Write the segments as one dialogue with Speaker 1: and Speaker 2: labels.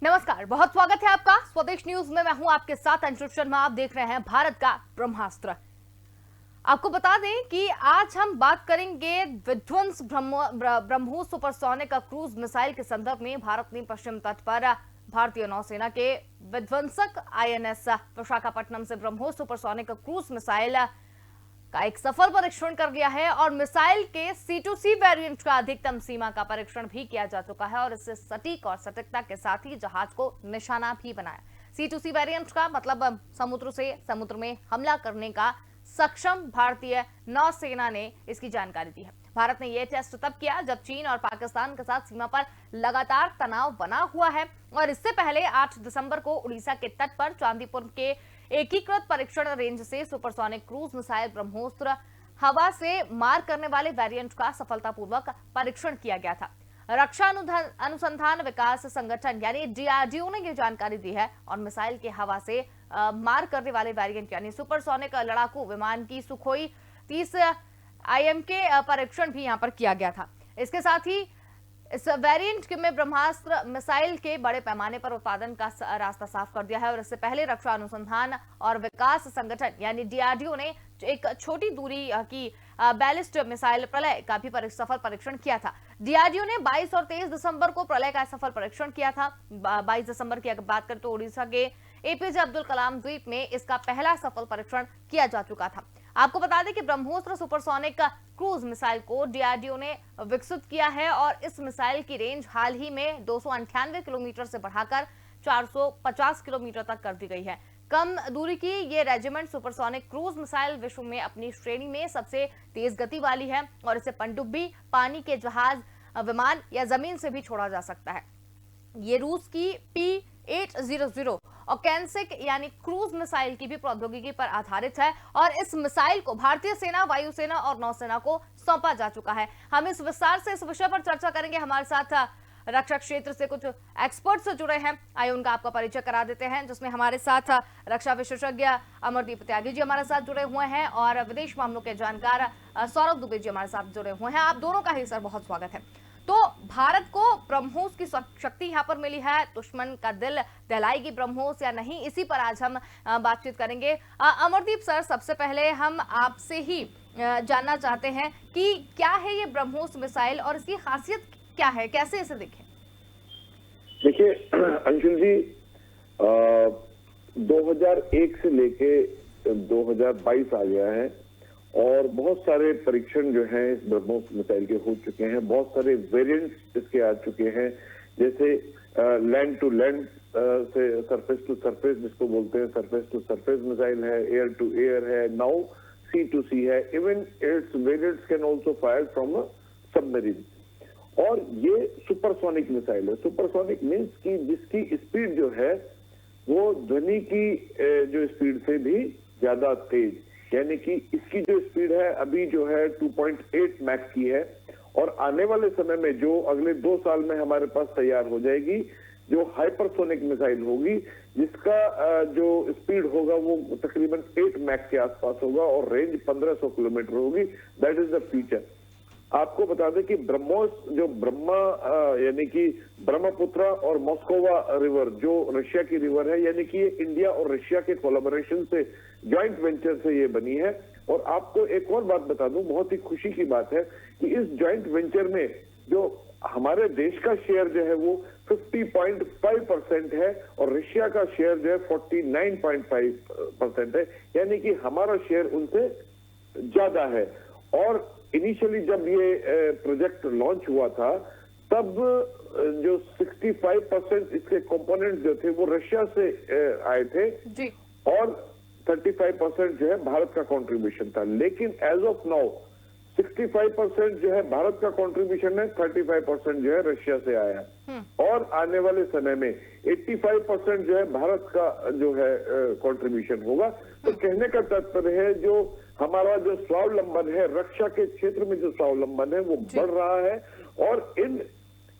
Speaker 1: नमस्कार, बहुत स्वागत है आपका स्वदेश न्यूज में। मैं हूं आपके साथ अंशुल शर्मा। आप देख रहे हैं भारत का ब्रह्मास्त्र। आपको बता दें कि आज हम बात करेंगे विध्वंस ब्रह्मोस सुपरसोनिक क्रूज मिसाइल के संदर्भ में। भारत ने पश्चिम तट पर भारतीय नौसेना के विध्वंसक आईएनएस विशाखापट्टनम से ब्रह्मोस सुपरसोनिक क्रूज मिसाइल का एक सफल परीक्षण कर लिया है और मिसाइल के C2C वेरिएंट का अधिकतम सीमा का परीक्षण भी किया जा चुका है और इससे सटीक और सटीकता के साथ ही जहाज को निशाना भी बनाया। C2C वेरिएंट का मतलब समुद्र से समुद्र में हमला करने का सक्षम भारतीय नौसेना ने इसकी जानकारी दी है। भारत ने यह टेस्ट तब किया जब चीन और पाकिस्तान के साथ सीमा पर लगातार तनाव बना हुआ है और इससे पहले 8 दिसंबर को उड़ीसा के तट पर चांदीपुर के एकीकृत परीक्षण रेंज से सुपरसोनिक क्रूज मिसाइल ब्रह्मोस्त्र हवा से मार करने वाले वेरिएंट का सफलतापूर्वक परीक्षण किया गया था। रक्षा अनुसंधान विकास संगठन यानी DRDO ने यह जानकारी दी है और मिसाइल के हवा से मार करने वाले वेरिएंट यानी सुपरसोनिक लड़ाकू विमान की सुखोई 30 IM के परीक्षण भी यहां पर किया गया था। इसके साथ ही इस वेरिएंट में ब्रह्मास्त्र मिसाइल के बड़े पैमाने पर उत्पादन का रास्ता साफ कर दिया है और इससे पहले रक्षा अनुसंधान और विकास संगठन यानी DRDO ने एक छोटी दूरी की बैलिस्ट मिसाइल प्रलय का भी सफल परीक्षण किया था। DRDO ने 22 और 23 दिसंबर को प्रलय का सफल परीक्षण किया था। 22 दिसंबर की अगर बात करें तो उड़ीसा के APJ अब्दुल कलाम द्वीप में इसका पहला सफल परीक्षण किया जा चुका था। आपको बता दें कि ब्रह्मोस्त्र सुपरसोनिक क्रूज मिसाइल को DRDO ने विकसित किया है और इस मिसाइल की रेंज हाल ही में 298 किलोमीटर से बढ़ाकर 450 किलोमीटर तक कर दी गई है। कम दूरी की ये रेजिमेंट सुपरसोनिक क्रूज मिसाइल विश्व में अपनी श्रेणी में सबसे तेज गति वाली है और इसे पनडुब्बी, पानी के जहाज, विमान या जमीन से भी छोड़ा जा सकता है। ये रूस की P-800 और कैंसिक यानी क्रूज मिसाइल की भी प्रौद्योगिकी पर आधारित है और इस मिसाइल को भारतीय सेना, वायुसेना और नौसेना को सौंपा जा चुका है। हम इस विस्तार से इस विषय पर चर्चा करेंगे। हमारे साथ रक्षा क्षेत्र से कुछ एक्सपर्ट्स जुड़े हैं। आइए उनका आपका परिचय करा देते हैं, जिसमें हमारे साथ रक्षा विशेषज्ञ अमरदीप त्यागी जी हमारे साथ जुड़े हुए हैं और विदेश मामलों के जानकार सौरभ दुबे जी हमारे साथ जुड़े हुए हैं। आप दोनों का ही सर बहुत स्वागत है। तो भारत को ब्रह्मोस की शक्ति यहाँ पर मिली है, दुश्मन का दिल दहलाएगी ब्रह्मोस या नहीं, इसी पर आज हम बातचीत करेंगे। अमरदीप सर, सबसे पहले हम आपसे ही जानना चाहते हैं कि क्या है ये ब्रह्मोस मिसाइल और इसकी खासियत क्या है, कैसे इसे देखें?
Speaker 2: देखिए अंशुल जी, 2001 से लेके 2022 आ गया है और बहुत सारे परीक्षण जो हैं इस ब्रह्मोस मिसाइल के हो चुके हैं। बहुत सारे वेरिएंट्स इसके आ चुके हैं, जैसे लैंड टू लैंड से सरफेस टू सरफेस जिसको बोलते हैं, सरफेस टू सरफेस मिसाइल है, एयर टू एयर है, नाउ C2C है। Even it's variants can also fire from a submarine. और ये सुपरसोनिक मिसाइल है। सुपरसोनिक मीन्स कि जिसकी स्पीड जो है वो ध्वनि की जो स्पीड से भी ज्यादा तेज, यानी कि इसकी जो स्पीड है अभी जो है 2.8 मैक की है और आने वाले समय में जो अगले 2 साल में हमारे पास तैयार हो जाएगी जो हाइपरसोनिक मिसाइल होगी, जिसका जो स्पीड होगा वो तकरीबन 8 मैक के आसपास होगा और रेंज 1500 किलोमीटर होगी। That is the future. आपको बता दें कि ब्रह्मोस जो ब्रह्मा यानी कि ब्रह्मपुत्र और मॉस्कोवा रिवर जो रशिया की रिवर है, यानी कि ये इंडिया और रशिया के कोलैबोरेशन से जॉइंट वेंचर से ये बनी है। और आपको एक और बात बता दूं, बहुत ही खुशी की बात है कि इस जॉइंट वेंचर में जो हमारे देश का शेयर जो है वो 50.5% है और रशिया का शेयर जो है 49.5% है, यानी कि हमारा शेयर उनसे ज्यादा है। और इनिशियली जब ये प्रोजेक्ट लॉन्च हुआ था तब जो 65% इसके कंपोनेंट जो थे वो रशिया से आए थे जी। और 35% जो है भारत का कंट्रीब्यूशन था। लेकिन एज ऑफ नाउ 65% जो है भारत का कंट्रीब्यूशन है, 35% जो है रशिया से आया है और आने वाले समय में 85% जो है भारत का जो है कंट्रीब्यूशन होगा। तो कहने का तात्पर्य है जो हमारा जो स्वावलंबन है, रक्षा के क्षेत्र में जो स्वावलंबन है वो बढ़ रहा है। और इन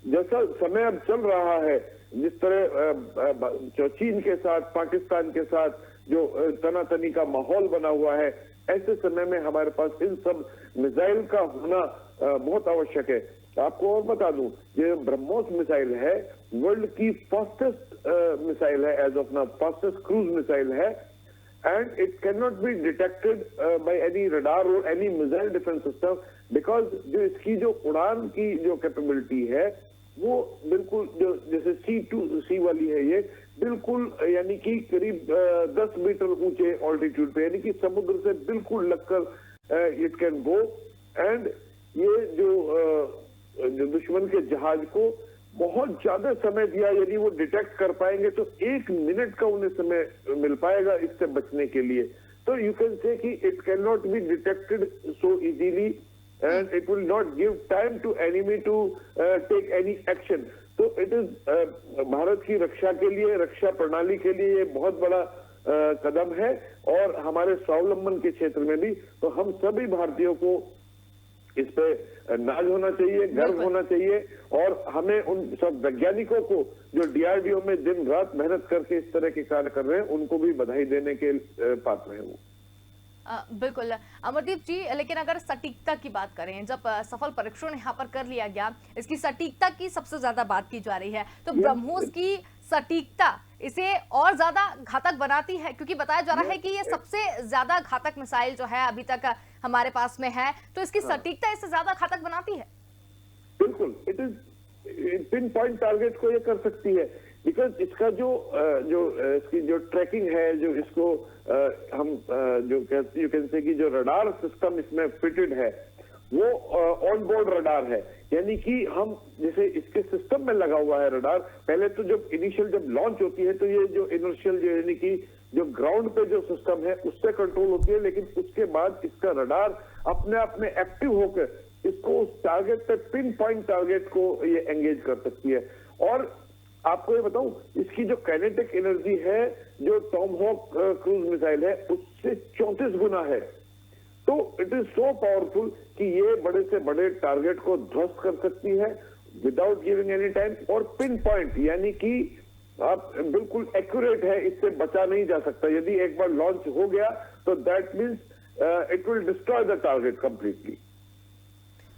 Speaker 2: जैसा समय अब चल रहा है, जिस तरह चीन के साथ, पाकिस्तान के साथ जो तनातनी का माहौल बना हुआ है, ऐसे समय में हमारे पास इन सब मिसाइल का होना बहुत आवश्यक है। आपको और बता दूं, ये ब्रह्मोस मिसाइल है, वर्ल्ड की फास्टेस्ट मिसाइल है, as of now fastest cruise missile है, and it can not be detected by any radar और any missile defence system, because जो इसकी जो उड़ान की जो कैपेबिलिटी है वो बिल्कुल जो जैसे C2C वाली है, ये बिल्कुल यानी कि करीब 10 मीटर ऊंचे ऑल्टीट्यूड पे, यानी कि समुद्र से बिल्कुल लगकर इट कैन गो, एंड ये जो दुश्मन के जहाज को बहुत ज्यादा समय दिया, यदि वो डिटेक्ट कर पाएंगे तो 1 मिनट का उन्हें समय मिल पाएगा इससे बचने के लिए। तो यू कैन से कि it can not be detected so easily and it will not give time to enemy to take any action. तो it is भारत की रक्षा के लिए, रक्षा प्रणाली के लिए ये बहुत बड़ा कदम है, और हमारे स्वावलंबन के क्षेत्र में भी। तो हम सभी भारतीयों को इस पे नाज होना चाहिए, गर्व होना चाहिए, और हमें उन सब वैज्ञानिकों को जो DRDO में दिन रात मेहनत करके इस तरह के कार्य कर रहे हैं, उनको भी बधाई देने के पात्र हैं वो।
Speaker 1: बिल्कुल अमरदीप जी, लेकिन अगर सटीकता की बात करें, जब सफल परीक्षण यहाँ पर कर लिया गया, इसकी सटीकता की सबसे ज्यादा बात की जा रही है, तो ब्रह्मोस की सटीकता इसे और ज्यादा घातक बनाती है, क्योंकि बताया जा रहा है कि ये सबसे ज्यादा घातक मिसाइल जो है अभी तक हमारे पास में है, तो इसकी सटीकता इससे ज्यादा घातक बनाती है।
Speaker 2: बिल्कुल, it is pin point target को ये कर सकती है, बिकॉज इसका इसकी जो ट्रैकिंग है, जो इसको हम जो यू कैन से कि जो रडार सिस्टम इसमें फिटेड है, वो ऑन बोर्ड रडार है, यानी कि हम जैसे इसके सिस्टम में लगा हुआ है रडार। पहले तो जब इनिशियल जब लॉन्च होती है तो ये जो इनर्शियल जो यानी कि जो ग्राउंड पे जो सिस्टम है उससे कंट्रोल होती है, लेकिन उसके बाद इसका रडार अपने आप में एक्टिव होकर इसको उस टारगेट पे, पिन पॉइंट टारगेट को ये एंगेज कर सकती है। और आपको ये बताऊं, इसकी जो काइनेटिक एनर्जी है जो टॉमहॉक क्रूज मिसाइल है उससे 34 गुना है। तो इट इज सो पावरफुल कि ये बड़े से बड़े टारगेट को ध्वस्त कर सकती है विदाउट गिविंग एनी टाइम, और पिन पॉइंट यानी कि आप बिल्कुल एक्यूरेट है, इससे बचा नहीं जा सकता। यदि एक बार लॉन्च हो गया तो that means it will destroy the target completely.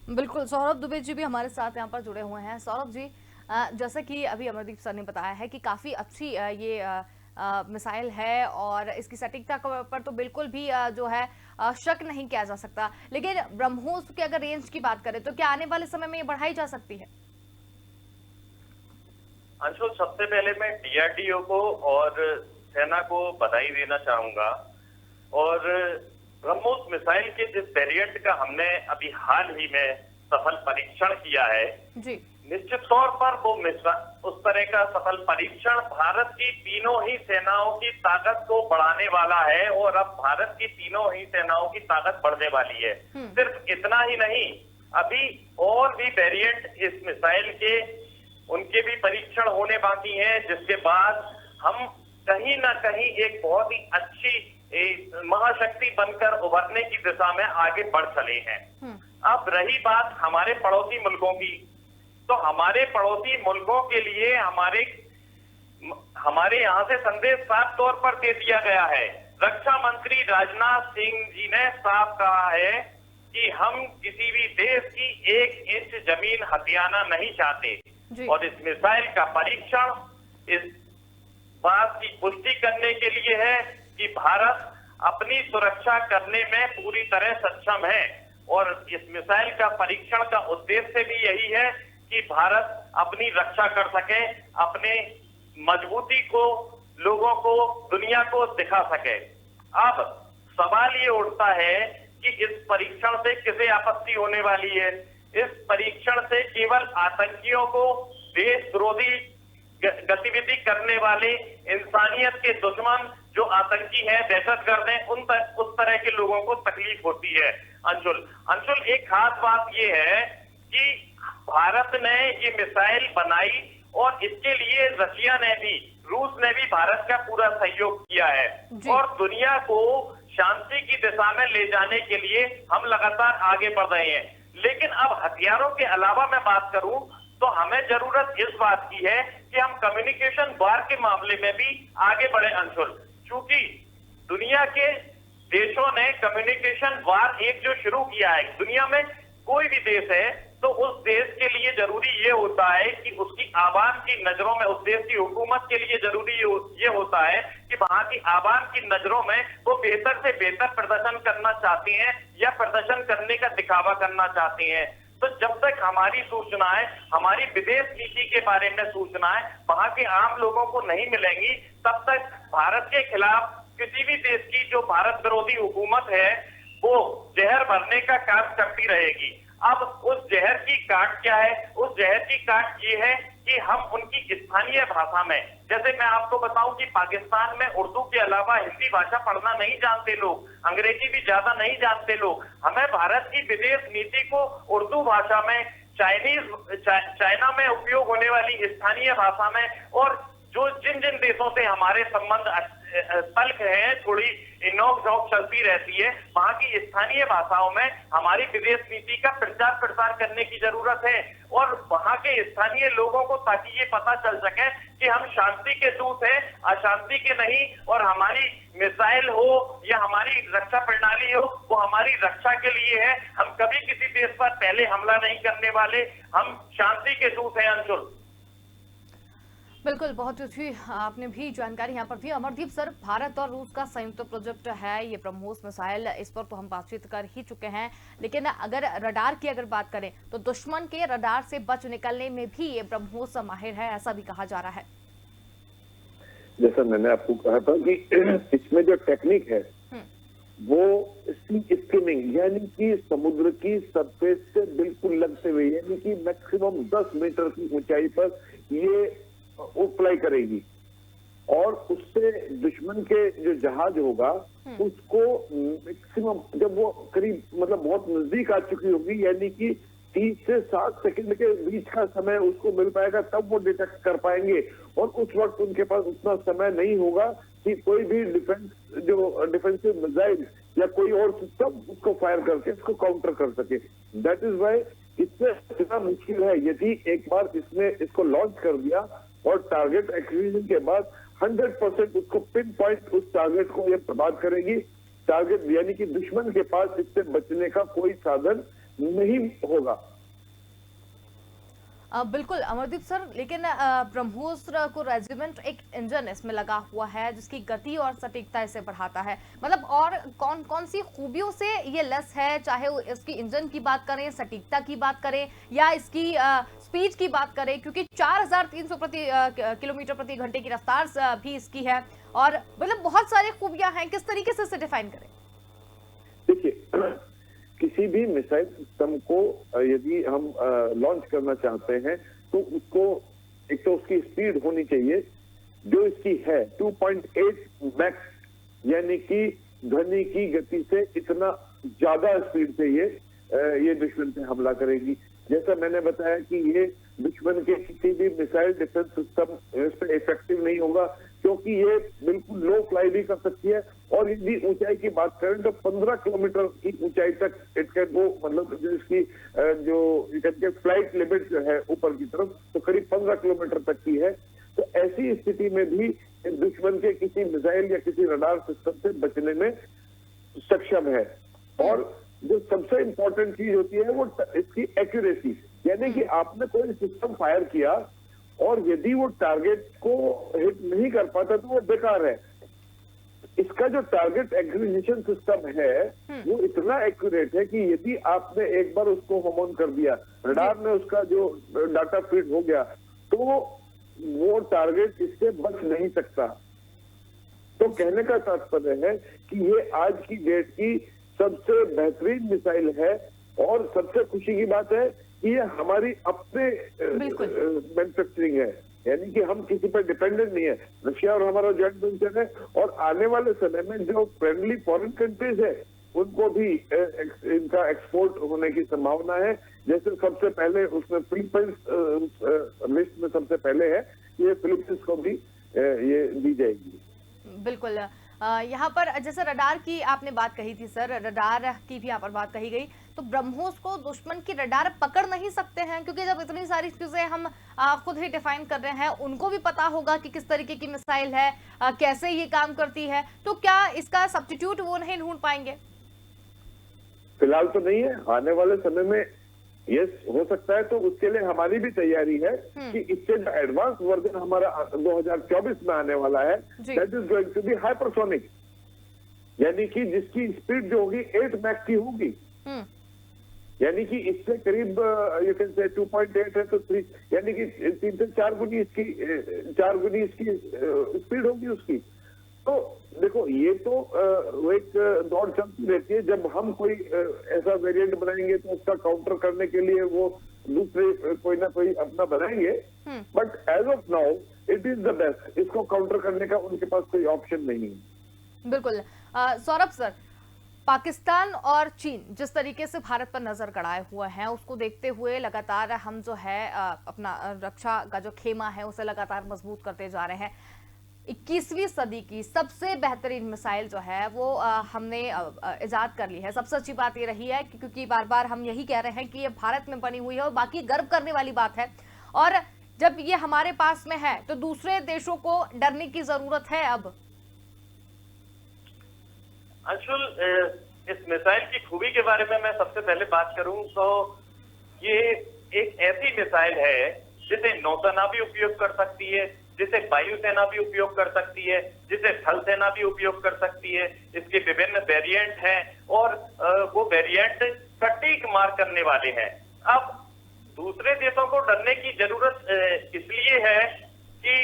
Speaker 1: बिल्कुल, सौरभ दुबे जी भी हमारे साथ यहाँ पर जुड़े हुए हैं। सौरभ जी, जैसे कि अभी अमरदीप सर ने बताया है कि काफी अच्छी ये मिसाइल है, और इसकी सटीकता पर तो बिल्कुल भी जो है शक नहीं किया जा सकता, लेकिन ब्रह्मोस की अगर रेंज की बात करें तो क्या आने वाले समय में ये बढ़ाई जा सकती है?
Speaker 3: अंशुल, सबसे पहले मैं DRDO को और सेना को बधाई देना चाहूंगा, और ब्रह्मोस मिसाइल के जिस वेरिएंट का हमने अभी हाल ही में सफल परीक्षण किया है
Speaker 1: जी,
Speaker 3: निश्चित तौर पर वो उस तरह का सफल परीक्षण भारत की तीनों ही सेनाओं की ताकत को बढ़ाने वाला है, और अब भारत की तीनों ही सेनाओं की ताकत बढ़ने वाली है। सिर्फ इतना ही नहीं, अभी और भी वेरिएंट इस मिसाइल के उनके भी परीक्षण होने बाकी हैं, जिसके बाद हम कहीं ना कहीं एक बहुत ही अच्छी महाशक्ति बनकर उभरने की दिशा में आगे बढ़ चले हैं। अब रही बात हमारे पड़ोसी मुल्कों की, तो हमारे पड़ोसी मुल्कों के लिए हमारे यहाँ से संदेश साफ तौर पर दे दिया गया है। रक्षा मंत्री राजनाथ सिंह जी ने साफ कहा है कि हम किसी भी देश की 1 इंच जमीन हथियाना नहीं चाहते, और इस मिसाइल का परीक्षण इस बात की पुष्टि करने के लिए है कि भारत अपनी सुरक्षा करने में पूरी तरह सक्षम है, और इस मिसाइल का परीक्षण का उद्देश्य भी यही है कि भारत अपनी रक्षा कर सके, अपने मजबूती को लोगों को, दुनिया को दिखा सके। अब सवाल ये उठता है कि इस परीक्षण से किसे आपत्ति होने वाली है? इस परीक्षण से केवल आतंकियों को, देश विरोधी गतिविधि करने वाले, इंसानियत के दुश्मन जो आतंकी हैं, दहशतगर्द हैं, उस तरह के लोगों को तकलीफ होती है। अंशुल, एक खास बात यह है कि भारत ने ये मिसाइल बनाई, और इसके लिए रशिया ने भी, रूस ने भी भारत का पूरा सहयोग किया है, और दुनिया को शांति की दिशा में ले जाने के लिए हम लगातार आगे बढ़ रहे हैं। लेकिन अब हथियारों के अलावा मैं बात करूं तो हमें जरूरत इस बात की है कि हम कम्युनिकेशन वार के मामले में भी आगे बढ़े। अंशुल, चूंकि दुनिया के देशों ने कम्युनिकेशन वार एक जो शुरू किया है, दुनिया में कोई भी देश है तो उस देश के लिए जरूरी ये होता है कि उसकी आवाम की नजरों में, उस देश की हुकूमत के लिए जरूरी ये होता है कि वहां की आवाम की नजरों में वो बेहतर से बेहतर प्रदर्शन करना चाहती हैं या प्रदर्शन करने का दिखावा करना चाहती हैं। तो जब तक हमारी सूचनाएं, हमारी विदेश नीति के बारे में सूचनाएं वहां के आम लोगों को नहीं मिलेंगी, तब तक भारत के खिलाफ किसी भी देश की जो भारत विरोधी हुकूमत है वो जहर भरने का काम करती रहेगी। अब उस जहर की काट क्या है? उस जहर की काट ये है कि हम उनकी स्थानीय भाषा में, जैसे मैं आपको बताऊं कि पाकिस्तान में उर्दू के अलावा हिंदी भाषा पढ़ना नहीं जानते लोग, अंग्रेजी भी ज्यादा नहीं जानते लोग। हमें भारत की विदेश नीति को उर्दू भाषा में, चाइना में उपयोग होने वाली स्थानीय भाषा में, और जो जिन जिन देशों से हमारे संबंध तल्ख है, थोड़ी नोक झोंक चलती रहती है, वहां की स्थानीय भाषाओं में हमारी विदेश नीति का प्रचार प्रसार करने की जरूरत है, और वहां के स्थानीय लोगों को, ताकि ये पता चल सके कि हम शांति के दूत हैं, अशांति के नहीं, और हमारी मिसाइल हो या हमारी रक्षा प्रणाली हो वो हमारी रक्षा के लिए है। हम कभी किसी देश पर पहले हमला नहीं करने वाले, हम शांति के दूत हैं। अंशुल,
Speaker 1: बिल्कुल, बहुत अच्छी आपने भी जानकारी यहाँ पर भी। अमरदीप सर, भारत और रूस का संयुक्त प्रोजेक्ट है ये ब्रह्मोस मिसाइल, इस पर तो हम बातचीत कर ही चुके हैं, लेकिन अगर रडार की अगर बात करें तो दुश्मन के रडार से बच निकलने में भी ये ब्रह्मोस माहिर है, ऐसा भी कहा जा रहा है।
Speaker 2: जैसा मैंने आपको कहा था कि इसमें जो टेक्निक है वो स्किमिंग, यानी कि समुद्र की सरफेस से बिल्कुल लगते हुए, यानी कि मैक्सिमम 10 मीटर की ऊंचाई पर ये फ्लाई करेगी, और उससे दुश्मन के जो जहाज होगा उसको मैक्सिमम, जब वो करीब मतलब बहुत नजदीक आ चुकी होगी, यानी कि 30 से 60 सेकंड के बीच का समय उसको मिल पाएगा, तब वो डिटेक्ट कर पाएंगे। और उस वक्त उनके पास उतना समय नहीं होगा कि कोई भी डिफेंसिव मिसाइल या कोई और सिस्टम उसको फायर करके इसको काउंटर कर सके। दैट इज वाई इससे इतना मुश्किल है। यदि एक बार इसने इसको लॉन्च कर दिया और टारगेट एक्विजिशन के बाद 100% उसको पिन पॉइंट उस टारगेट को ये बर्बाद करेगी। टारगेट यानी कि दुश्मन के पास इससे बचने का कोई साधन नहीं होगा।
Speaker 1: बिल्कुल अमरदीप सर, लेकिन ब्रह्मोस को रेजिमेंट एक इंजन इसमें लगा हुआ है जिसकी गति और सटीकता इसे बढ़ाता है, मतलब और कौन कौन सी खूबियों से ये लेस है, चाहे वो इसकी इंजन की बात करें, सटीकता की बात करें या इसकी स्पीड की बात करें, क्योंकि 4300 किलोमीटर प्रति घंटे की रफ्तार भी इसकी है, और मतलब बहुत सारी खूबियां हैं, किस तरीके से इसे डिफाइन करें?
Speaker 2: देखिए, किसी भी मिसाइल सिस्टम को यदि हम लॉन्च करना चाहते हैं तो उसको एक तो उसकी स्पीड होनी चाहिए जो इसकी है 2.8 मैक्स, यानी कि ध्वनि की गति से इतना ज्यादा स्पीड से ये दुश्मन पे हमला करेगी। जैसा मैंने बताया कि ये दुश्मन के किसी भी मिसाइल डिफेंस सिस्टम इस पर इफेक्टिव नहीं होगा, क्योंकि ये बिल्कुल लो फ्लाई भी कर सकती है, और यदि ऊंचाई की बात करें तो 15 किलोमीटर की ऊंचाई तक इट कैन गो, मतलब जो इसकी जो फ्लाइट लिमिट जो है ऊपर की तरफ तो करीब 15 किलोमीटर तक की है। तो ऐसी स्थिति में भी दुश्मन के किसी मिसाइल या किसी रडार सिस्टम से बचने में सक्षम है। और जो सबसे इंपॉर्टेंट चीज होती है वो इसकी एक्यूरेसी, यानी कि आपने कोई सिस्टम फायर किया और यदि वो टारगेट को हिट नहीं कर पाता तो वो बेकार है। इसका जो टारगेट एक्विजिशन सिस्टम है वो इतना एक्यूरेट है कि यदि आपने एक बार उसको होम ऑन कर दिया, रडार में उसका जो डाटा फीड हो गया, तो वो टारगेट इससे बच नहीं सकता। तो कहने का तात्पर्य है कि ये आज की डेट की सबसे बेहतरीन मिसाइल है, और सबसे खुशी की बात है कि ये हमारी अपने मैन्युफैक्चरिंग है, यानी कि हम किसी पर डिपेंडेंट नहीं है। रशिया और हमारा जॉइंट वेंचर है, और आने वाले समय में जो फ्रेंडली फॉरेन कंट्रीज है उनको भी इनका एक्सपोर्ट होने की संभावना है। जैसे सबसे पहले उसमें फिलीपींस लिस्ट में सबसे पहले है, ये फिलीपींस को भी ये दी जाएगी।
Speaker 1: बिल्कुल, यहाँ पर जैसे रडार की आपने बात कही थी सर, रडार की भी यहाँ पर बात कही गई, तो ब्रह्मोस को दुश्मन की रडार पकड़ नहीं सकते हैं, क्योंकि जब इतनी सारी चीजें हम खुद ही डिफाइन कर रहे हैं, उनको भी पता होगा कि किस तरीके की मिसाइल है, कैसे ये काम करती है, तो क्या इसका सब्स्टिट्यूट वो नहीं ढूंढ पाएंगे?
Speaker 2: फिलहाल तो नहीं है, आने वाले समय में यस हो सकता है, तो उसके लिए हमारी भी तैयारी है कि इससे जो एडवांस वर्जन हमारा 2024 में आने वाला है,
Speaker 1: जी।
Speaker 2: That is going to be hypersonic, यानी कि जिसकी स्पीड जो होगी 8 मैक की होगी, यानी कि इससे करीब यू कैन से 2.8 है तो 3, यानी कि 3 से 4 गुनी इसकी स्पीड होगी उसकी। तो देखो ये तो वो एक दौड़ चलती रहती है, जब हम कोई ऐसा वेरिएंट बनाएंगे तो उसका काउंटर करने के लिए वो दूसरे कोई ना कोई अपना बनाएंगे, but as of now it is the best, इसको काउंटर करने का उनके पास कोई ऑप्शन नहीं है।
Speaker 1: बिल्कुल। सौरभ सर, पाकिस्तान और चीन जिस तरीके से भारत पर नजर गड़ाए हुए हैं, उसको देखते हुए लगातार हम जो है अपना रक्षा का जो खेमा है उसे लगातार मजबूत करते जा रहे हैं। 21वीं सदी की सबसे बेहतरीन मिसाइल जो है वो हमने इजाद कर ली है। सबसे अच्छी बात ये रही है कि क्योंकि बार बार हम यही कह रहे हैं कि ये भारत में बनी हुई है और बाकी गर्व करने वाली बात है, और जब ये हमारे पास में है तो दूसरे देशों को डरने की जरूरत है। अब
Speaker 3: अंशुल, इस मिसाइल की खूबी के बारे में मैं सबसे पहले बात करूं तो ये एक ऐसी मिसाइल है जिसे नौसेना भी उपयोग कर सकती है, जिसे वायुसेना भी उपयोग कर सकती है, जिसे थल सेना भी उपयोग कर सकती है। इसके विभिन्न वेरिएंट हैं और वो वेरिएंट सटीक मार करने वाले हैं। अब दूसरे देशों को डरने की जरूरत इसलिए है कि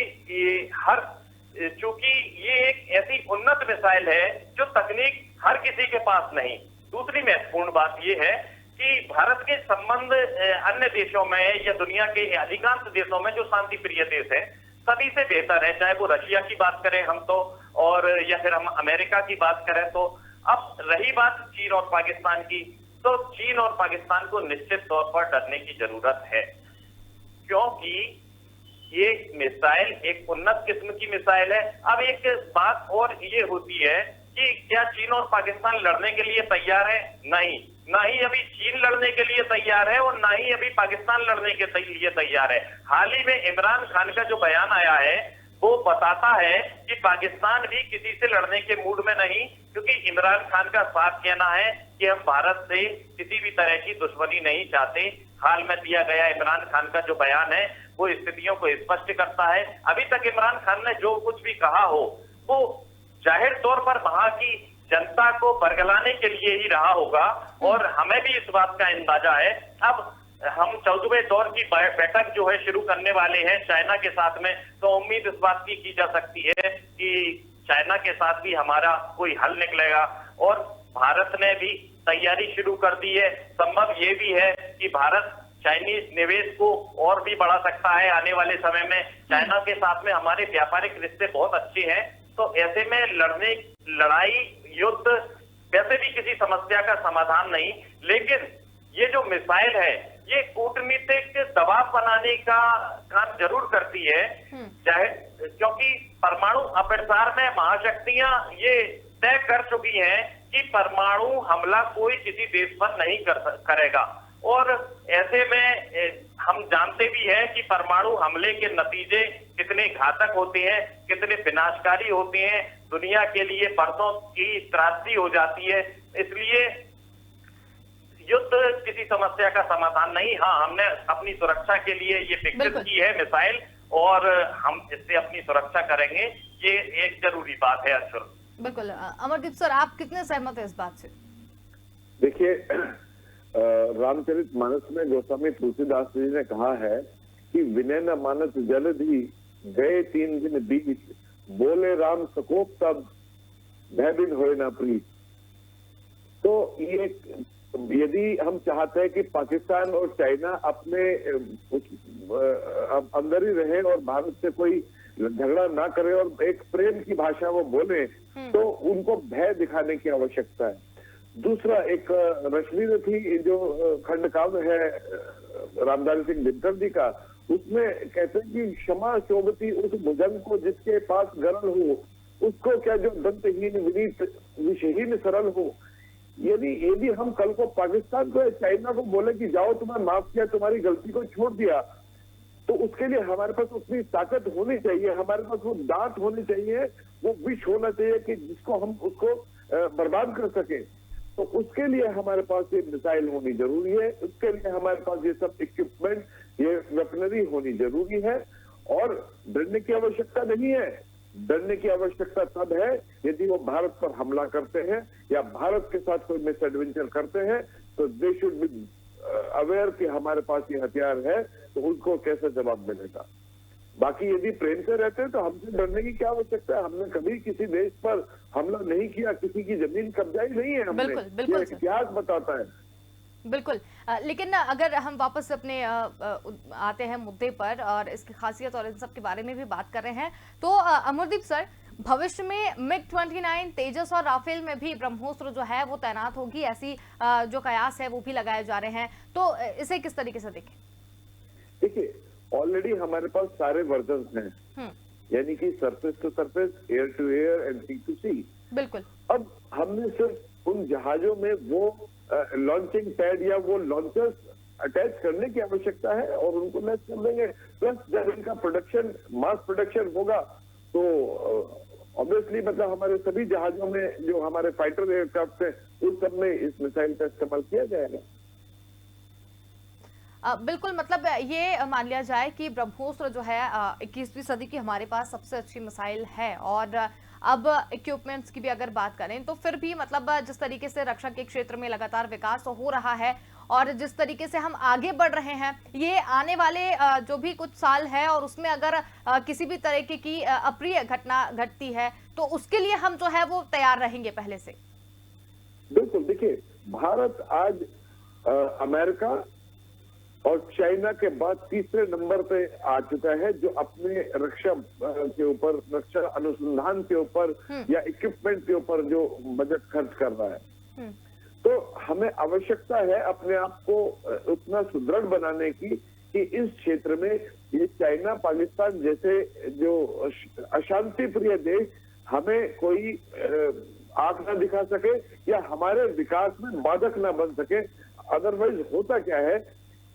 Speaker 3: चूंकि ये एक ऐसी उन्नत मिसाइल है जो तकनीक हर किसी के पास नहीं। दूसरी महत्वपूर्ण बात ये है कि भारत के संबंध अन्य देशों में या दुनिया के अधिकांश देशों में जो शांति प्रिय देश है सभी से बेहतर है, चाहे वो रशिया की बात करें हम तो, और या फिर हम अमेरिका की बात करें तो। अब रही बात चीन और पाकिस्तान की, तो चीन और पाकिस्तान को निश्चित तौर पर डरने की जरूरत है, क्योंकि ये मिसाइल एक उन्नत किस्म की मिसाइल है। अब एक बात और ये होती है कि क्या चीन और पाकिस्तान लड़ने के लिए तैयार है? नहीं, ना ही अभी चीन लड़ने के लिए तैयार है और ना ही अभी पाकिस्तान लड़ने के लिए तैयार है। हाल ही में इमरान खान का जो बयान आया है वो बताता है कि पाकिस्तान भी किसी से लड़ने के मूड में नहीं, क्योंकि इमरान खान का साफ कहना है कि हम भारत से किसी भी तरह की दुश्मनी नहीं चाहते। हाल में दिया गया इमरान खान का जो बयान है वो स्थितियों को स्पष्ट करता है। अभी तक इमरान खान ने जो कुछ भी कहा हो वो जाहिर तौर पर वहां की जनता को बरगलाने के लिए ही रहा होगा, और हमें भी इस बात का अंदाजा है। अब हम 14वें दौर की बैठक जो है शुरू करने वाले हैं चाइना के साथ में, तो उम्मीद इस बात की जा सकती है कि चाइना के साथ भी हमारा कोई हल निकलेगा। और भारत ने भी तैयारी शुरू कर दी है। संभव ये भी है कि भारत चाइनीज निवेश को और भी बढ़ा सकता है आने वाले समय में। चाइना के साथ में हमारे व्यापारिक रिश्ते बहुत अच्छे हैं, तो ऐसे में लड़ाई युद्ध वैसे भी किसी समस्या का समाधान नहीं, लेकिन ये जो मिसाइल है ये कूटनीतिक दबाव बनाने का काम जरूर करती है, चाहे क्योंकि परमाणु अप्रसार में महाशक्तियां ये तय कर चुकी हैं कि परमाणु हमला कोई किसी देश पर नहीं करेगा। और ऐसे में हम जानते भी हैं कि परमाणु हमले के नतीजे कितने घातक होते हैं, कितने विनाशकारी होते हैं, दुनिया के लिए बरसों की त्रासदी हो जाती है। इसलिए युद्ध किसी समस्या का समाधान नहीं। हाँ, हमने अपनी सुरक्षा के लिए ये विकसित की है मिसाइल, और हम इससे अपनी सुरक्षा करेंगे, ये एक जरूरी बात है। अंशुल,
Speaker 1: बिल्कुल। अमरदीप सर, आप कितने सहमत हैं इस बात से?
Speaker 2: देखिए, रामचरितमानस में गोस्वामी तुलसीदास जी ने कहा है कि विनय न मानस जलधि गए 3 दिन बीत, बोले राम सकोप तब भय बिन होए ना प्रीत। तो ये यदि हम चाहते हैं कि पाकिस्तान और चाइना अपने अंदर ही रहे और भारत से कोई झगड़ा ना करे और एक प्रेम की भाषा वो बोले, तो उनको भय दिखाने की आवश्यकता है। दूसरा, एक रश्मि थी जो खंडकाव्य है रामधारी सिंह दिनकर जी का, उसमें कहते हैं कि क्षमा शोभती उस भुजंग को जिसके पास गरल हो, उसको क्या जो दंतहीन विनीत विषहीन सरल हो। यदि हम कल को पाकिस्तान को या चाइना को बोले कि जाओ तुम्हें माफ किया, तुम्हारी गलती को छोड़ दिया, तो उसके लिए हमारे पास उतनी ताकत होनी चाहिए, हमारे पास वो दांत होनी चाहिए, वो विष होना चाहिए कि जिसको हम उसको बर्बाद कर सके। तो उसके लिए हमारे पास ये मिसाइल होनी जरूरी है, उसके लिए हमारे पास ये सब इक्विपमेंट, ये वेपनरी होनी जरूरी है। और डरने की आवश्यकता नहीं है। डरने की आवश्यकता तब है यदि वो भारत पर हमला करते हैं या भारत के साथ कोई मिस एडवेंचर करते हैं, तो दे शुड बी अवेयर कि हमारे पास ये हथियार है, तो उनको कैसे जवाब मिलेगा। बाकी यदि प्रेम से रहते हैं तो हमसे डरने की क्या आवश्यकता है। हमने कभी किसी देश पर हमला नहीं किया, किसी की जमीन कब्जा ही नहीं है हमने।
Speaker 1: बिल्कुल, बिल्कुल
Speaker 2: ये
Speaker 1: सर।
Speaker 2: इतिहास बताता है।
Speaker 1: बिल्कुल। लेकिन अगर हम वापस अपने आते हैं मुद्दे पर और इसकी खासियत और इन सब के बारे में भी बात कर रहे हैं, तो अमरदीप सर, भविष्य में मिग-29, तेजस और राफेल में भी ब्रह्मोस्त्र जो है वो तैनात होगी, ऐसी जो कयास है वो भी लगाए जा रहे हैं, तो इसे किस तरीके से देखें?
Speaker 2: देखिए, ऑलरेडी हमारे पास सारे वर्जन हैं, यानी कि surface to surface, air to air and sea to sea.
Speaker 1: बिल्कुल।
Speaker 2: अब हमने सिर्फ उन जहाजों में वो लॉन्चिंग पैड या वो लॉन्चर्स अटैच करने की आवश्यकता है और उनको लैस कर देंगे। प्लस जब इनका प्रोडक्शन, मास प्रोडक्शन होगा, तो ऑब्वियसली मतलब हमारे सभी जहाजों में जो हमारे फाइटर एयरक्राफ्ट है, उस सब में इस मिसाइल का इस्तेमाल किया जाएगा।
Speaker 1: बिल्कुल, मतलब ये मान लिया जाए कि ब्रह्मोस्त्र जो है 21वीं सदी की हमारे पास सबसे अच्छी मिसाइल है। और अब इक्विपमेंट्स की भी अगर बात करें तो फिर भी मतलब जिस तरीके से रक्षा के क्षेत्र में लगातार विकास हो रहा है और जिस तरीके से हम आगे बढ़ रहे हैं, ये आने वाले जो भी कुछ साल है और उसमें अगर किसी भी तरीके की अप्रिय घटना घटती है तो उसके लिए हम जो है वो तैयार रहेंगे पहले से।
Speaker 2: बिल्कुल। देखिए, भारत आज अमेरिका और चाइना के बाद तीसरे नंबर पे आ चुका है, जो अपने रक्षा के ऊपर, रक्षा अनुसंधान के ऊपर या इक्विपमेंट के ऊपर जो बजट खर्च कर रहा है। तो हमें आवश्यकता है अपने आप को उतना सुदृढ़ बनाने की कि इस क्षेत्र में ये चाइना, पाकिस्तान जैसे जो अशांति प्रिय देश हमें कोई आंख ना दिखा सके या हमारे विकास में बाधक ना बन सके। अदरवाइज होता क्या है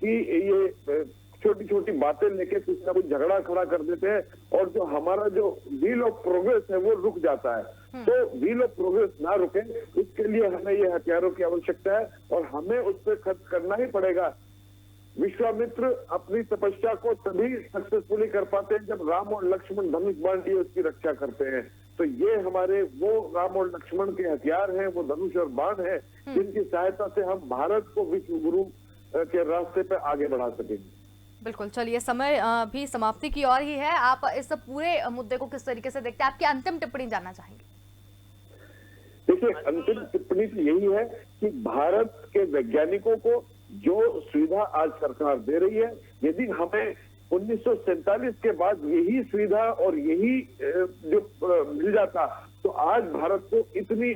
Speaker 2: कि ये छोटी छोटी बातें लेके कुछ ना कुछ झगड़ा खड़ा कर देते हैं और जो हमारा जो व्हील ऑफ प्रोग्रेस है वो रुक जाता है। तो व्हील ऑफ प्रोग्रेस ना रुके, इसके लिए हमें ये हथियारों की आवश्यकता है और हमें उस पर खर्च करना ही पड़ेगा। विश्वामित्र अपनी तपस्या को तभी सक्सेसफुली कर पाते हैं जब राम और लक्ष्मण धनुष बाण लिए उसकी रक्षा करते हैं। तो ये हमारे वो राम और लक्ष्मण के हथियार हैं, वो धनुष और बाण है, जिनकी सहायता से हम भारत को विश्व गुरु के रास्ते पे आगे बढ़ा सकेंगे।
Speaker 1: बिल्कुल। चलिए, समय भी समाप्ति की ओर ही है। आप इस पूरे मुद्दे को किस तरीके से देखते हैं? आपकी अंतिम टिप्पणी जानना चाहेंगे।
Speaker 2: देखिए, अंतिम टिप्पणी तो यही है कि भारत के वैज्ञानिकों को जो सुविधा आज सरकार दे रही है, यदि हमें 1947 के बाद यही सुविधा और यही जो मिल जाता तो आज भारत को इतनी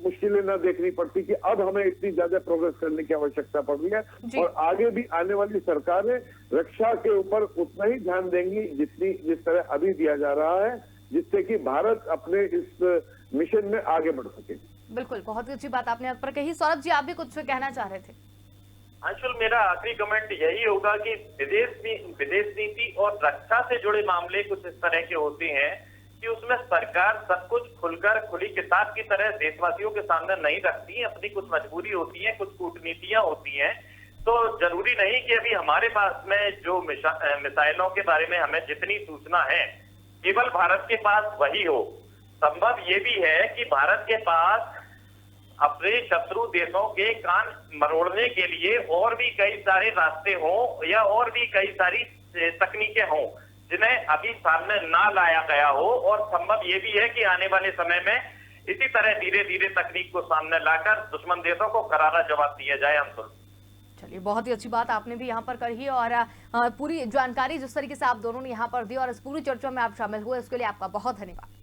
Speaker 2: मुश्किलें ना देखनी पड़ती कि अब हमें इतनी ज्यादा प्रोग्रेस करने की आवश्यकता पड़ रही है। और आगे भी आने वाली सरकारें रक्षा के ऊपर उतना ही ध्यान देंगी जिस तरह अभी दिया जा रहा है, जिससे कि भारत अपने इस मिशन में आगे बढ़ सके।
Speaker 1: बिल्कुल, बहुत ही अच्छी बात आपने यहाँ पर कही। सौरभ जी, आप भी कुछ कहना चाह रहे थे।
Speaker 3: अंशुल, मेरा आखिरी कमेंट यही होगा कि विदेश नीति और रक्षा से जुड़े मामले कुछ इस तरह के होते हैं कि उसमें सरकार सब कुछ खुलकर खुली किताब की तरह देशवासियों के सामने नहीं रखती। अपनी कुछ मजबूरी होती है, कुछ कूटनीतियां होती हैं। तो जरूरी नहीं कि अभी हमारे पास में जो मिसाइलों के बारे में हमें जितनी सूचना है केवल भारत के पास वही हो। संभव ये भी है कि भारत के पास अपने शत्रु देशों के कान मरोड़ने के लिए और भी कई सारे रास्ते हों या और भी कई सारी तकनीकें हों जिन्हें अभी सामने ना लाया गया हो। और संभव ये भी है कि आने वाले समय में इसी तरह धीरे धीरे तकनीक को सामने लाकर दुश्मन देशों को करारा जवाब दिया जाए। अंशुल,
Speaker 1: चलिए, बहुत ही अच्छी बात आपने भी यहाँ पर कही और पूरी जानकारी जिस तरीके से आप दोनों ने यहाँ पर दी और इस पूरी चर्चा में आप शामिल हुए, इसके लिए आपका बहुत धन्यवाद।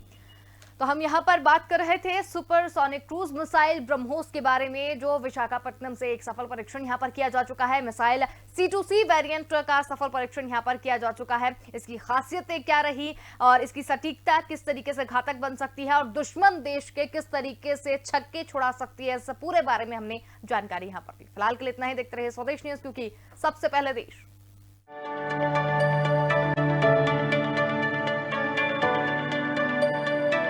Speaker 1: तो हम यहाँ पर बात कर रहे थे सुपरसोनिक क्रूज मिसाइल ब्रह्मोस के बारे में, जो विशाखापट्टनम से एक सफल परीक्षण यहाँ पर किया जा चुका है। मिसाइल C2C वेरिएंट का सफल परीक्षण यहाँ पर किया जा चुका है। इसकी खासियतें क्या रही और इसकी सटीकता किस तरीके से घातक बन सकती है और दुश्मन देश के किस तरीके से छक्के छुड़ा सकती है, इस पूरे बारे में हमने जानकारी यहाँ पर दी। फिलहाल के लिए इतना ही। देखते रहे स्वदेश न्यूज, क्योंकि सबसे पहले देश।